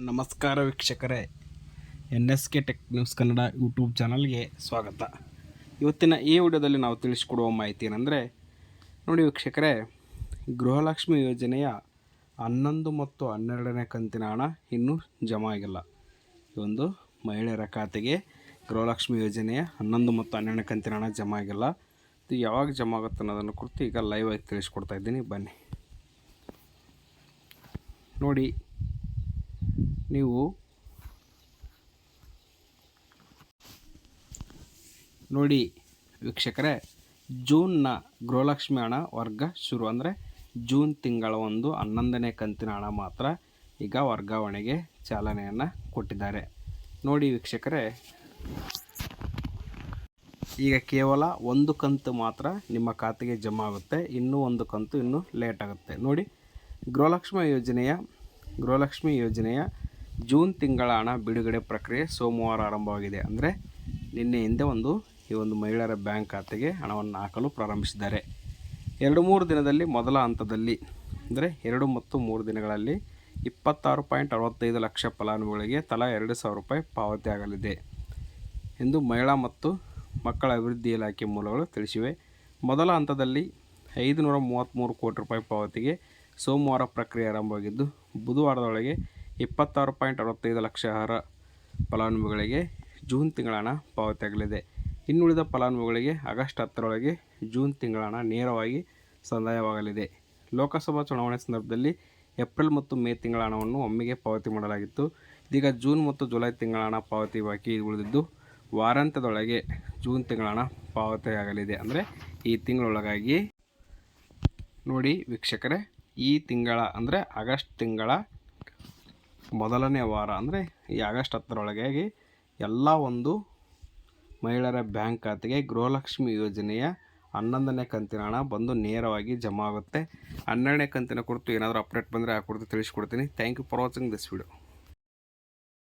ನಮಸ್ಕಾರ ವೀಕ್ಷಕರೇ, NSK tech news Kannada YouTube ಚಾನಲ್ಗೆ ಸ್ವಾಗತ. ಇವತ್ತಿನ ಈ ವಿಡಿಯೋದಲ್ಲಿ ನಾವು ತಿಳಿಸಿಕೊಡುವ ಮಾಹಿತಿ ಏನಂದರೆ, ನೋಡಿ ವೀಕ್ಷಕರೇ, ಗೃಹಲಕ್ಷ್ಮಿ ಯೋಜನೆಯ 11 ಮತ್ತು 12ನೇ ಕಂತಿನ ಹಣ ಇನ್ನೂ ಜಮಾ ಆಗಿಲ್ಲ. ಈ ಒಂದು ಮಹಿಳೆಯರ ಖಾತೆಗೆ ಗೃಹಲಕ್ಷ್ಮಿ ಯೋಜನೆಯ 11 ಮತ್ತು 12ನೇ ಕಂತಿನ ಹಣ ಜಮಾ ಆಗಿಲ್ಲ. ಇದು ಯಾವಾಗ ಜಮಾ ಆಗುತ್ತೆ ಅನ್ನೋದನ್ನು ಕುರಿತು ಈಗ ಲೈವ್ ಆಗಿ ತಿಳಿಸ್ಕೊಡ್ತಾ ಇದ್ದೀನಿ, ಬನ್ನಿ ನೋಡಿ. ನೋಡಿ ವೀಕ್ಷಕರೇ, ಜೂನ್ನ ಗೃಹಲಕ್ಷ್ಮಿ ಹಣ ವರ್ಗ ಶುರು ಅಂದರೆ ಜೂನ್ ತಿಂಗಳ 11ನೇ ಕಂತಿನ ಹಣ ಮಾತ್ರ ಈಗ ವರ್ಗಾವಣೆಗೆ ಚಾಲನೆಯನ್ನು ಕೊಟ್ಟಿದ್ದಾರೆ. ನೋಡಿ ವೀಕ್ಷಕರೇ, ಈಗ ಕೇವಲ ಒಂದು ಕಂತು ಮಾತ್ರ ನಿಮ್ಮ ಖಾತೆಗೆ ಜಮಾ ಆಗುತ್ತೆ, ಇನ್ನೂ ಒಂದು ಕಂತು ಇನ್ನೂ ಲೇಟ್ ಆಗುತ್ತೆ. ನೋಡಿ, ಗೃಹಲಕ್ಷ್ಮಿ ಯೋಜನೆಯ ಜೂನ್ ತಿಂಗಳ ಹಣ ಬಿಡುಗಡೆ ಪ್ರಕ್ರಿಯೆ ಸೋಮವಾರ ಆರಂಭವಾಗಿದೆ. ಅಂದರೆ ನಿನ್ನೆ ಹಿಂದೆ ಈ ಒಂದು ಮಹಿಳೆಯರ ಬ್ಯಾಂಕ್ ಖಾತೆಗೆ ಹಣವನ್ನು ಹಾಕಲು ಪ್ರಾರಂಭಿಸಿದ್ದಾರೆ. 2-3 ದಿನದಲ್ಲಿ ಮೊದಲ ಹಂತದಲ್ಲಿ ಅಂದರೆ 2 ಮತ್ತು 3 ದಿನಗಳಲ್ಲಿ 26.65 ಲಕ್ಷ ಫಲಾನುಭವಿಗಳಿಗೆ ತಲಾ 2,000 ರೂಪಾಯಿ ಪಾವತಿ ಆಗಲಿದೆ ಎಂದು ಮಹಿಳಾ ಮತ್ತು ಮಕ್ಕಳ ಅಭಿವೃದ್ಧಿ ಇಲಾಖೆ ಮೂಲಗಳು ತಿಳಿಸಿವೆ. ಮೊದಲ ಹಂತದಲ್ಲಿ 533 ಕೋಟಿ ರೂಪಾಯಿ ಪಾವತಿಗೆ ಸೋಮವಾರ ಪ್ರಕ್ರಿಯೆ ಆರಂಭವಾಗಿದ್ದು, ಬುಧವಾರದೊಳಗೆ 26.65 ಲಕ್ಷ ಅರ್ಹ ಫಲಾನುಭವಿಗಳಿಗೆ ಜೂನ್ ತಿಂಗಳ ಹಣ ಪಾವತಿಯಾಗಲಿದೆ. ಇನ್ನುಳಿದ ಫಲಾನುಭವಿಗಳಿಗೆ ಆಗಸ್ಟ್ 10ರೊಳಗೆ ಜೂನ್ ತಿಂಗಳ ಹಣ ನೇರವಾಗಿ ಸಂದಾಯವಾಗಲಿದೆ. ಲೋಕಸಭಾ ಚುನಾವಣೆ ಸಂದರ್ಭದಲ್ಲಿ ಏಪ್ರಿಲ್ ಮತ್ತು ಮೇ ತಿಂಗಳ ಹಣವನ್ನು ಒಮ್ಮೆಗೆ ಪಾವತಿ ಮಾಡಲಾಗಿತ್ತು. ಇದೀಗ ಜೂನ್ ಮತ್ತು ಜುಲೈ ತಿಂಗಳ ಹಣ ಪಾವತಿ ಬಾಕಿ ಉಳಿದಿದ್ದು, ವಾರಾಂತ್ಯದೊಳಗೆ ಜೂನ್ ತಿಂಗಳ ಹಣ ಪಾವತಿಯಾಗಲಿದೆ. ಅಂದರೆ ಈ ತಿಂಗಳೊಳಗಾಗಿ ನೋಡಿ ವೀಕ್ಷಕರೇ, ಈ ತಿಂಗಳ ಅಂದರೆ ಆಗಸ್ಟ್ ತಿಂಗಳ ಮೊದಲನೇ ವಾರ ಅಂದರೆ ಈ ಆಗಸ್ಟ್ 10ರೊಳಗಾಗಿ ಎಲ್ಲ ಮಹಿಳೆಯರ ಬ್ಯಾಂಕ್ ಖಾತೆಗೆ ಗೃಹಲಕ್ಷ್ಮಿ ಯೋಜನೆಯ 11ನೇ ಕಂತಿನ ಹಣ ಬಂದು ನೇರವಾಗಿ ಜಮಾ ಆಗುತ್ತೆ. 12ನೇ ಕಂತಿನ ಕುರಿತು ಏನಾದರೂ ಅಪ್ಡೇಟ್ ಬಂದರೆ ಆ ಕುರಿತು ತಿಳಿಸ್ಕೊಡ್ತೀನಿ. Thank you for watching this video.